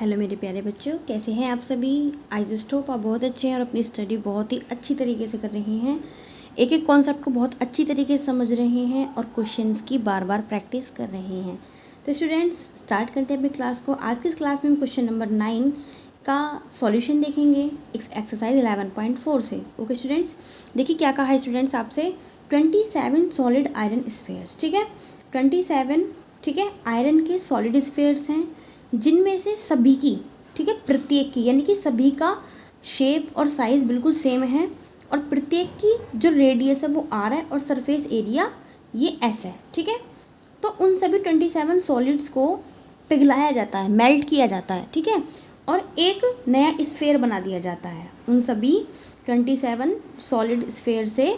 Hello मेरे प्यारे बच्चों, कैसे हैं आप सभी। आई जस्ट होप आप बहुत अच्छे हैं और अपनी स्टडी बहुत ही अच्छी तरीके से कर रहे हैं। एक एक कॉन्सेप्ट को बहुत अच्छी तरीके से समझ रहे हैं और क्वेश्चंस की बार बार प्रैक्टिस कर रहे हैं। तो स्टूडेंट्स, स्टार्ट करते हैं अपनी क्लास को। आज की इस क्लास में हम क्वेश्चन नंबर 9 का सॉल्यूशन देखेंगे एक्सरसाइज 11.4 से। ओके स्टूडेंट्स, देखिए क्या कहा है स्टूडेंट्स आपसे। 27 सॉलिड आयरन स्फेयर्स, ठीक है 27, ठीक है, आयरन के सॉलिड स्फेयर्स हैं जिनमें से सभी की, ठीक है, प्रत्येक की, यानी कि सभी का शेप और साइज़ बिल्कुल सेम है और प्रत्येक की जो रेडियस है वो आर है और सरफेस एरिया ये एस है, ठीक है। तो उन सभी 27 सॉलिड्स को पिघलाया जाता है, मेल्ट किया जाता है, ठीक है, और एक नया स्फेयर बना दिया जाता है। उन सभी 27 सॉलिड स्फेयर से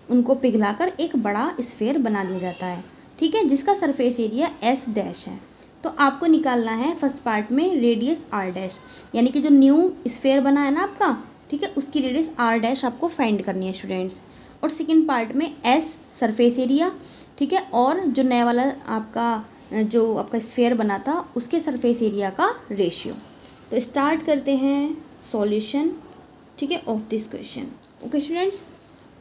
उनको पिघलाकर एक बड़ा स्फेयर बना दिया जाता है, ठीक है, जिसका सरफेस एरिया एस डैश है। तो आपको निकालना है फर्स्ट पार्ट में रेडियस आर डैश, यानी कि जो न्यू स्फेयर बना है ना आपका, ठीक है, उसकी रेडियस आर डैश आपको फाइंड करनी है स्टूडेंट्स। और सेकंड पार्ट में एस सरफेस एरिया, ठीक है, और जो नया वाला आपका स्फेयर बना था उसके सरफेस एरिया का रेशियो। तो स्टार्ट करते हैं सॉल्यूशन, ठीक है, of this question. Okay students,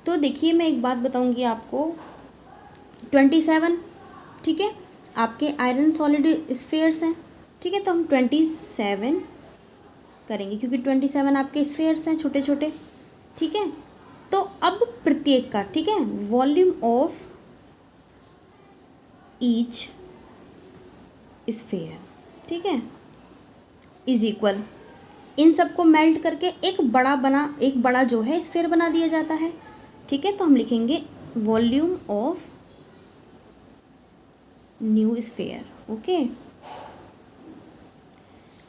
तो देखिए मैं एक बात बताऊंगी आपको। 27, ठीक है, आपके आयरन सॉलिड स्फेयर्स हैं, ठीक है, तो हम 27 करेंगे क्योंकि 27 आपके स्फेयर्स हैं छोटे छोटे, ठीक है। तो अब प्रत्येक का, ठीक है, वॉल्यूम ऑफ ईच स्फेयर, ठीक है, इज इक्वल, इन सबको मेल्ट करके एक बड़ा जो है स्फेयर बना दिया जाता है, ठीक है। तो हम लिखेंगे volume of new sphere. Okay,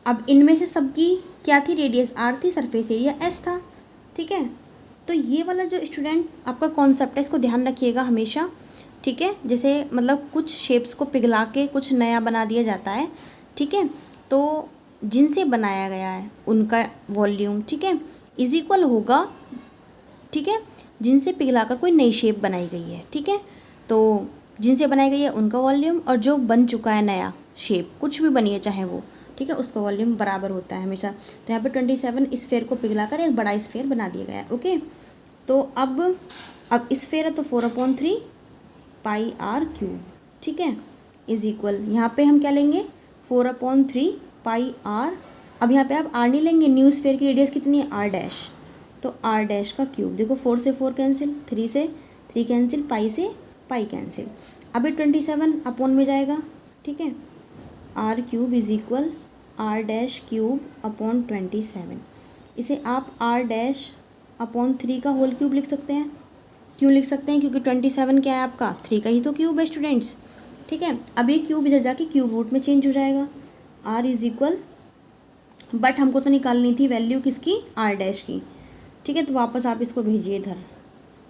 अब इनमें से सबकी क्या थी, रेडियस आर थी, सरफेस एरिया एस था, ठीक है। तो ये वाला जो स्टूडेंट आपका कॉन्सेप्ट है इसको ध्यान रखिएगा हमेशा, ठीक है। जैसे मतलब कुछ शेप्स को पिघला के कुछ नया बना दिया जाता है, ठीक है, तो जिनसे बनाया गया है उनका वॉल्यूम, ठीक है, इज इक्वल होगा, ठीक है, जिनसे पिघलाकर कोई नई शेप बनाई गई है, ठीक है। तो जिनसे बनाई गई है उनका वॉल्यूम और जो बन चुका है नया शेप, कुछ भी बनी है चाहे वो, ठीक है, उसका वॉल्यूम बराबर होता है हमेशा। तो यहाँ पे 27 स्फेयर को पिघलाकर एक बड़ा स्फेयर बना दिया गया है। ओके, तो अब स्फेयर है तो 4/3 पाई आर क्यूब, ठीक है, इज इक्वल, यहाँ पे हम क्या लेंगे 4/3 पाई आर। अब यहाँ पे आप आर नहीं लेंगे, न्यू स्फेयर की रेडियस कितनी है आर डैश, तो आर डैश का क्यूब, देखो 4 से 4 कैंसिल, 3 से 3 कैंसिल, पाई से पाई कैंसिल। अब ये 27 अपॉन में जाएगा, ठीक है, R cube is equal R dash cube upon 27। इसे आप आर डैश अपॉन 3 का होल क्यूब लिख सकते हैं। क्यों लिख सकते हैं, क्योंकि 27 क्या है आपका 3 का ही तो क्यूब है स्टूडेंट्स, ठीक है। अब ये क्यूब इधर जाके क्यूब रूट में चेंज हो जाएगा, आर इज इक्वल, बट हमको तो निकालनी थी वैल्यू किसकी, आर डैश की, ठीक है। तो वापस आप इसको भेजिए इधर,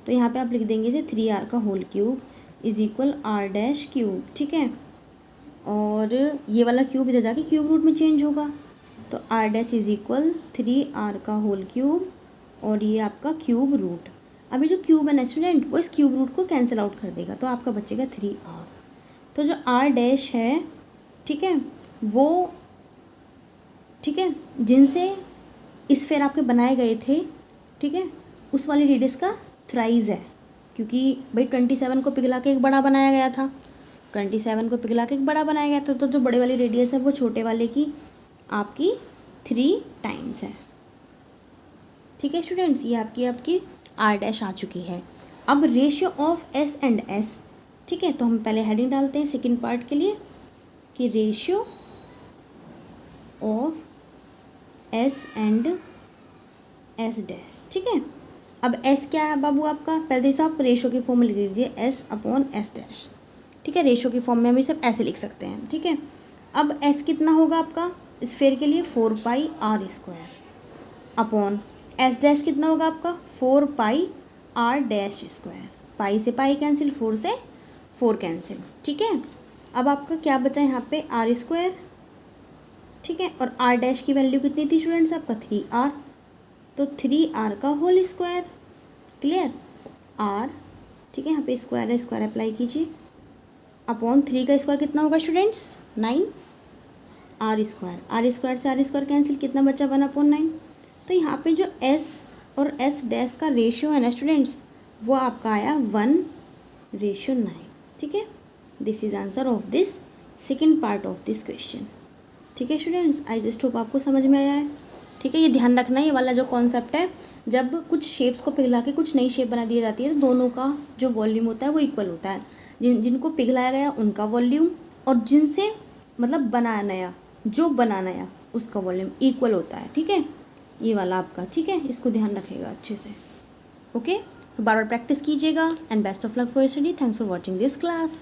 तो यहाँ पे आप लिख देंगे इसे 3r का whole cube is equal R dash cube, ठीक है। और ये वाला क्यूब इधर जाके क्यूब रूट में चेंज होगा, तो are dash is equal 3r का होल क्यूब और ये आपका क्यूब रूट। अभी जो क्यूब है ना स्टूडेंट, वो इस क्यूब रूट को कैंसिल आउट कर देगा, तो आपका बचेगा 3r। तो जो आर डैश है, ठीक है, वो, ठीक है, जिनसे स्फेयर आपके बनाए गए थे, ठीक है, उस वाली रेडियस का थ्राइज है, क्योंकि भाई 27 को पिघला के एक बड़ा बनाया गया था, 27 को पिघला के एक बड़ा बनाया गया था, तो जो बड़े वाली रेडियस है वो छोटे वाले की आपकी 3 टाइम्स है, ठीक है स्टूडेंट्स। ये आपकी आर डैश आ चुकी है। अब ratio of S and S, ठीक है, तो हम पहले हेडिंग डालते हैं सेकेंड पार्ट के लिए कि ratio of S and S dash, ठीक है। अब एस क्या है बाबू आपका, पहले से आप रेशो की फॉर्म में लिख लीजिए एस अपॉन एस डैश, ठीक है, रेशो की फॉर्म में हम ये सब ऐसे लिख सकते हैं, ठीक है। अब एस कितना होगा आपका स्फेयर के लिए 4 pi r square upon s dash कितना होगा आपका 4 pi r dash square, pi से पाई कैंसिल, 4 से 4 कैंसिल, ठीक है। अब आपका क्या बचा यहाँ पे आर स्क्वायर, ठीक है, और आर डैश की वैल्यू कितनी थी स्टूडेंट्स आपका 3r, तो 3r का होल स्क्वायर, क्लियर, r, ठीक है, यहाँ पे स्क्वायर है, स्क्वायर अप्लाई कीजिए, अपॉन 3 का स्क्वायर कितना होगा स्टूडेंट्स 9, आर स्क्वायर से आर स्क्वायर कैंसिल, कितना बचा 1/9। तो यहाँ पे जो एस और एस डैश का रेशियो है ना स्टूडेंट्स, वो आपका आया 1:9। ठीक है, this is answer of this second part of this question. ठीक है स्टूडेंट्स, आई जस्ट होप आपको समझ में आया है। ठीक है, ये ध्यान रखना, ये वाला जो कॉन्सेप्ट है, जब कुछ शेप्स को पिघला के कुछ नई शेप बना दी जाती है तो दोनों का जो वॉल्यूम होता है वो इक्वल होता है। जिनको पिघलाया गया उनका वॉल्यूम और जिनसे मतलब बना नया, जो बना नया, उसका वॉल्यूम इक्वल होता है। ठीक है, ये वाला आपका, ठीक है, इसको ध्यान रखिएगा अच्छे से। ओके, तो बार बार प्रैक्टिस कीजिएगा and best of luck for study. Thanks for watching this class.